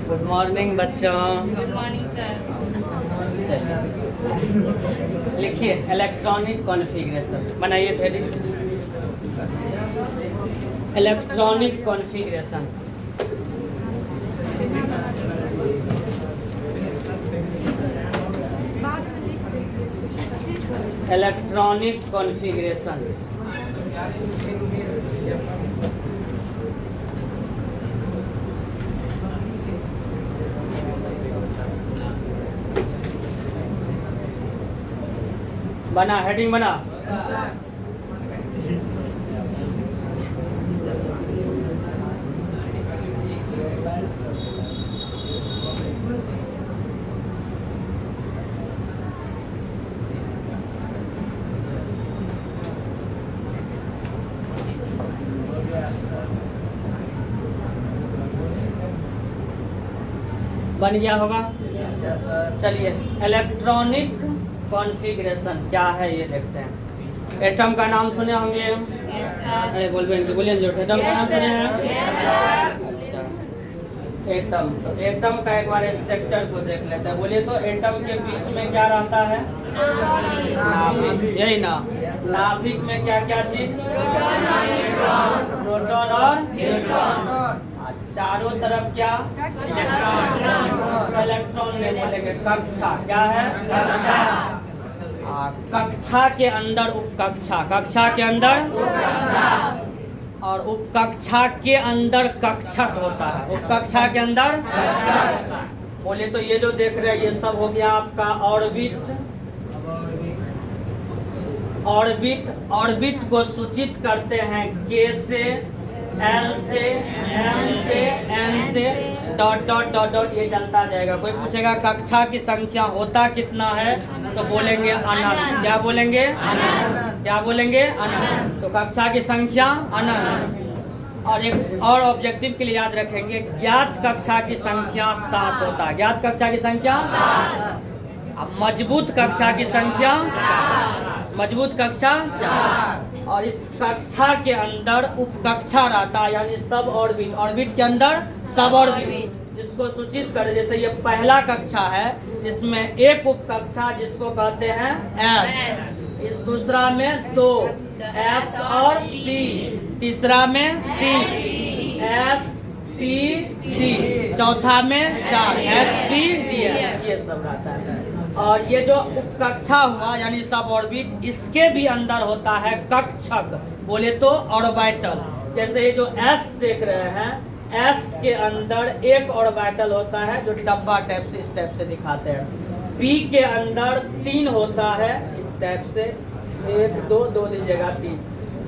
Good morning बच्चों। Good morning sir. लिखिए electronic configuration, बनाइए heading electronic configuration. Electronic configuration बना, हेडिंग बना। बन गया होगा। चलिए इलेक्ट्रॉनिक कॉन्फ़िगरेशन क्या है ये देखते हैं। एटम का नाम सुने होंगे। अरे बोलिए जोर से, एटम का नाम सुने हैं। अच्छा, एटम, तो एटम का एक बार स्ट्रक्चर को देख लेते हैं। बोलिए तो एटम के बीच में क्या रहता है? नाभिक, यही ना। नाभिक में क्या क्या चीज? प्रोटॉन और न्यूट्रॉन। चारों तरफ क्या? इलेक्ट्रॉन ले बोलेंगे। कक्षा क्या है? कक्षा। कक्षा के अंदर उपकक्षा, कक्षा के अंदर और उपकक्षा के अंदर कक्षक होता है। उपकक्षा के अंदर बोले तो ये जो देख रहे हैं ये सब हो गया आपका ऑर्बिट। ऑर्बिट, ऑर्बिट को सूचित करते हैं के से, एल से, एम से, एन से, डॉट डॉट डॉट डॉट ये चलता जाएगा। कोई पूछेगा कक्षा की संख्या होता कितना है तो बोलेंगे अनंत। क्या बोलेंगे? अनंत। क्या बोलेंगे? अनंत। तो कक्षा की संख्या अनंत। और एक और ऑब्जेक्टिव के लिए याद रखेंगे, ज्ञात कक्षा की संख्या 7 होता है। ज्ञात कक्षा की संख्या 7। अब मजबूत कक्षा की संख्या 4। मजबूत कक्षा 4। और इस कक्षा के अंदर उपकक्षा रहता है, यानी सब ऑर्बिट। ऑर्बिट के अंदर सब ऑर्बिट जिसको सूचित करे। जैसे ये पहला कक्षा है, इसमें एक उपकक्षा जिसको कहते हैं एस। इस दूसरा में 2 एस और पी। तीसरा में 3 एस पी डी। चौथा में 4 एस पी डी। ये सब रहता है। और ये जो उपकक्षा हुआ यानी सब ऑर्बिट, इसके भी अंदर होता है कक्षक। बोले तो ऑर्बिटल। जैसे ये जो एस देख रहे हैं, एस के अंदर एक ऑर्बिटल होता है जो डब्बा टाइप से इस टाइप से दिखाते हैं। पी के अंदर 3 होता है इस टाइप से, 1 2 2 दीजिएगा 3।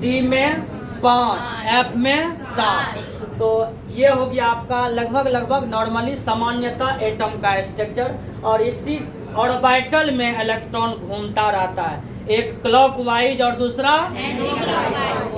डी में 5, एफ में 7। तो ये हो गया आपका लगभग नॉर्मली सामान्यतः एटम का स्ट्रक्चर। और इसी ऑर्बिटल में इलेक्ट्रॉन घूमता रहता है, एक क्लॉकवाइज और दूसरा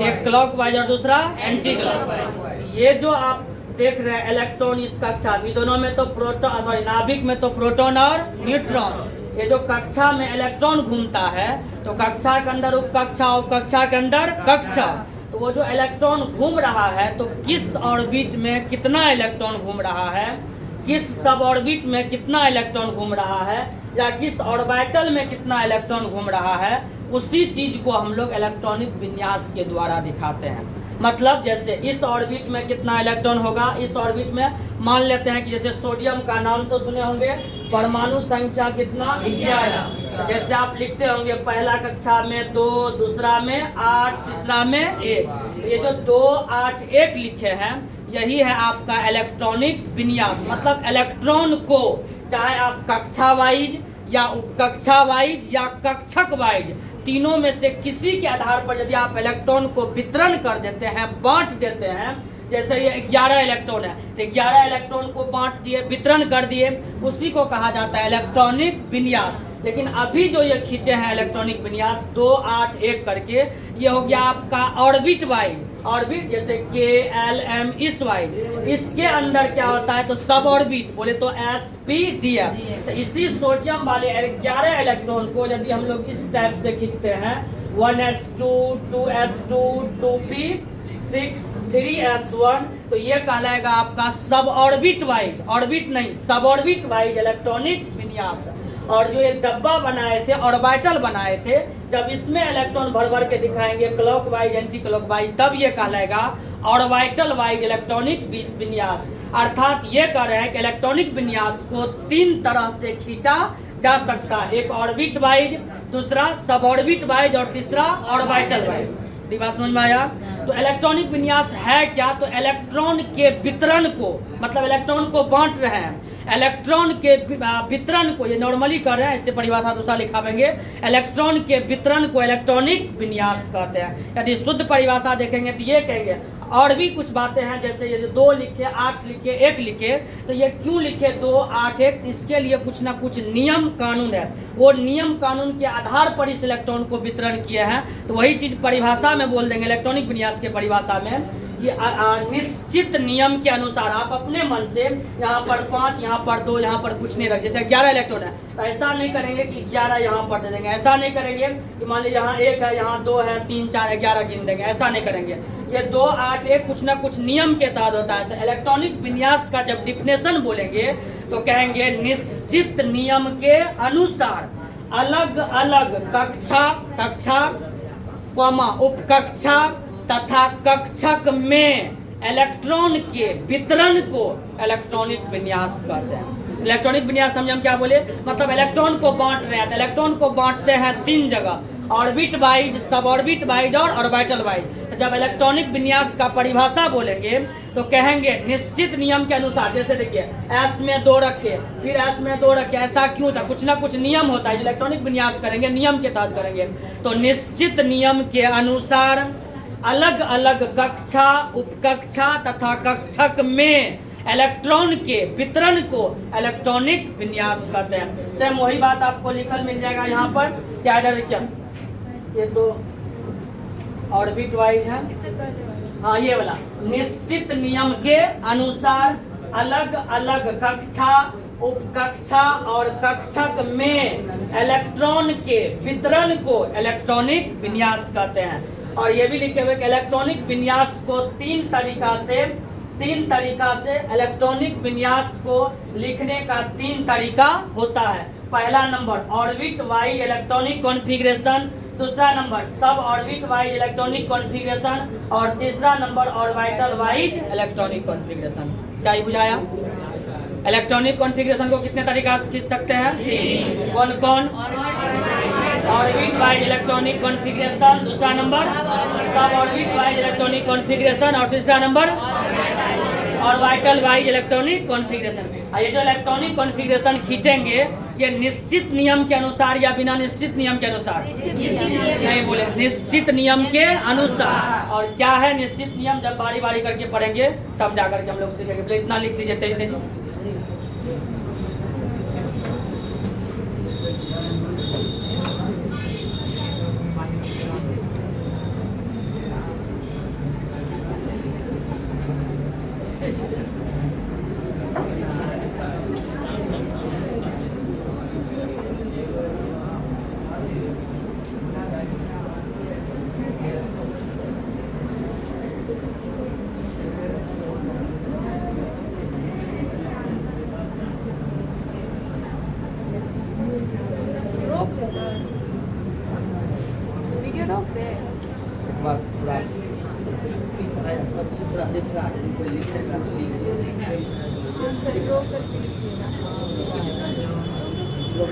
एक क्लॉकवाइज और दूसरा एंटी क्लॉकवाइज। ये जो आप देख रहे हैं इलेक्ट्रॉन इस कक्षा भी, दोनों में तो प्रोटॉन, सॉरी नाभिक में तो प्रोटॉन और न्यूट्रॉन। ये जो कक्षा में इलेक्ट्रॉन घूमता है तो कक्षा के अंदर उपकक्षा, उपकक्षा के अंदर कक्षा। तो वो जो इलेक्ट्रॉन घूम रहा है तो किस ऑर्बिट में कितना इलेक्ट्रॉन घूम रहा है, किस सब ऑर्बिट में कितना इलेक्ट्रॉन घूम रहा है, या किस ऑर्बिटल में कितना इलेक्ट्रॉन घूम रहा है, उसी चीज को हम लोग इलेक्ट्रॉनिक विन्यास के द्वारा दिखाते हैं। मतलब जैसे इस ऑर्बिट में कितना इलेक्ट्रॉन होगा, इस ऑर्बिट में मान लेते हैं कि जैसे सोडियम का नाम तो सुने होंगे, परमाणु संख्या कितना? 11। जैसे आप लिखते होंगे पहला कक्षा में 2, दूसरा में 8, तीसरा में 1। ये जो 2 8 1 लिखे हैं यही है आपका इलेक्ट्रॉनिक विन्यास। मतलब इलेक्ट्रॉन को चाहे आप कक्षा वाइज या उपकक्षा वाइज या कक्षक वाइज, तीनों में से किसी के आधार पर यदि आप इलेक्ट्रॉन को वितरण कर देते हैं, बांट देते हैं, जैसे ये 11 इलेक्ट्रॉन है तो 11 इलेक्ट्रॉन को बांट दिए, वितरण कर दिए, उसी को कहा जाता है इलेक्ट्रॉनिक विन्यास। लेकिन अभी जो ये खींचे हैं इलेक्ट्रॉनिक विन्यास 2 8 1 करके, ये हो गया आपका ऑर्बिट वाइज। ऑर्बिट जैसे के एल एम इस वाइज, इसके अंदर क्या होता है तो सब ऑर्बिट, बोले तो एस पी डी एम। तो इसी सोडियम वाले 11 इलेक्ट्रॉन को यदि हम लोग इस टाइप से खींचते हैं 1s2 2s2 2p 6 3s1, तो ये कहलाएगा आपका सब ऑर्बिट वाइज, ऑर्बिट नहीं सब ऑर्बिट वाइज इलेक्ट्रॉनिक विन्यास। और जो ये डब्बा बनाए थे, ऑर्बिटल बनाए थे, जब इसमें इलेक्ट्रॉन भर भर के दिखाएंगे clock wise anti clock wise, तब ये कहलाएगा ऑर्बिटल वाइज इलेक्ट्रॉनिक विन्यास। अर्थात ये कह रहे हैं कि इलेक्ट्रॉनिक विन्यास को 3 तरह से खींचा जा सकता है, एक ऑर्बिट वाइज, दूसरा सब ऑर्बिट वाइज और तीसरा ऑर्बिटल वाइज। बात समझ में आया? तो इलेक्ट्रॉनिक विन्यास है क्या? तो इलेक्ट्रॉन के वितरण को, मतलब इलेक्ट्रॉन को बांट रहे हैं, इलेक्ट्रॉन के वितरण को, ये नॉर्मली कर रहे हैं, इससे परिभाषा दूसरा लिखावेंगे, इलेक्ट्रॉन के वितरण को इलेक्ट्रॉनिक विन्यास कहते हैं। यदि शुद्ध परिभाषा देखेंगे तो ये कहेंगे। और भी कुछ बातें हैं, जैसे ये जो 2 लिखे, 8 लिखे, 1 लिखे, तो ये क्यों लिखे 2, 8, 1? इसके लिए कुछ ना कुछ नियम कानून है, वो नियम कानून के आधार पर इस इलेक्ट्रॉन को वितरण किए हैं। तो वही चीज़ परिभाषा में बोल देंगे, इलेक्ट्रॉनिक विन्यास के परिभाषा में, कि निश्चित नियम के अनुसार आप अपने मन से यहाँ पर 5, यहाँ पर 2, यहाँ पर कुछ नहीं रख, जैसे 11 इलेक्ट्रॉन है, तो ऐसा नहीं करेंगे कि 11 यहाँ पर दे देंगे, ऐसा नहीं करेंगे कि मान लीजिए यहाँ 1 है, यहाँ 2 है, 3, 4 है, 11 गिन देंगे, ऐसा नहीं करेंगे। ये 2, 8, 1 कुछ ना कुछ नियम के तहत होता है। तो इलेक्ट्रॉनिक विन्यास का जब डिफिनेशन बोलेंगे तो कहेंगे निश्चित नियम के अनुसार अलग अलग कक्षा, उपकक्षा तथा कक्षक में इलेक्ट्रॉन के वितरण को इलेक्ट्रॉनिक विन्यास कहते हैं। इलेक्ट्रॉनिक विन्यास समझे हम क्या बोले? मतलब इलेक्ट्रॉन को बांट रहे हैं, तो इलेक्ट्रॉन को बांटते हैं 3 जगह, ऑर्बिट वाइज, सब ऑर्बिट वाइज और ऑर्बिटल वाइज। तो जब इलेक्ट्रॉनिक विन्यास का परिभाषा बोलेंगे तो कहेंगे निश्चित नियम के अनुसार, जैसे देखिए एस में 2 रखे, फिर एस में 2 रखे, ऐसा क्यों था? कुछ ना कुछ नियम होता है, इलेक्ट्रॉनिक विन्यास करेंगे नियम के तहत करेंगे। तो निश्चित नियम के अनुसार अलग अलग कक्षा, उपकक्षा तथा कक्षक में इलेक्ट्रॉन के वितरण को इलेक्ट्रॉनिक विन्यास कहते हैं। सेम वही बात आपको लिखल मिल जाएगा यहाँ पर, क्या इधर क्या ये 2 ऑर्बिट वाइज है, हाँ ये वाला, निश्चित नियम के अनुसार अलग अलग कक्षा, उपकक्षा और कक्षक में इलेक्ट्रॉन के वितरण को इलेक्ट्रॉनिक विन्यास कहते हैं। और ये भी लिखे हुए कि इलेक्ट्रॉनिक विन्यास को 3 तरीका से इलेक्ट्रॉनिक विन्यास को लिखने का 3 तरीका होता है। पहला number orbit wise electronic configuration, दूसरा नंबर सब ऑर्बिट वाइज इलेक्ट्रॉनिक कॉन्फ़िगरेशन और तीसरा number orbital wise electronic configuration. क्या ये बुझाया? इलेक्ट्रॉनिक कॉन्फ़िगरेशन को कितने तरीका से खींच सकते हैं? कौन कौन? ऑर्बिट वाइज इलेक्ट्रॉनिक कॉन्फ़िगरेशन, दूसरा नंबर सब ऑर्बिट वाइज इलेक्ट्रॉनिक कॉन्फ़िगरेशन और तीसरा number orbital wise electronic configuration. ये जो इलेक्ट्रॉनिक कॉन्फ़िगरेशन खींचेंगे ये निश्चित नियम के अनुसार या बिना निश्चित नियम के अनुसार? नहीं बोले, निश्चित नियम के अनुसार। और क्या है निश्चित नियम? जब बारी बारी करके पढ़ेंगे तब जाकर के हम लोग सीखेंगे। तो इतना लिख लीजिए तेजी तेजी। वीडियो रोक दे। सब चीज पूरा दिख रहा है, कोई लिखेगा आंसर रोक करके लिखिएगा। लोग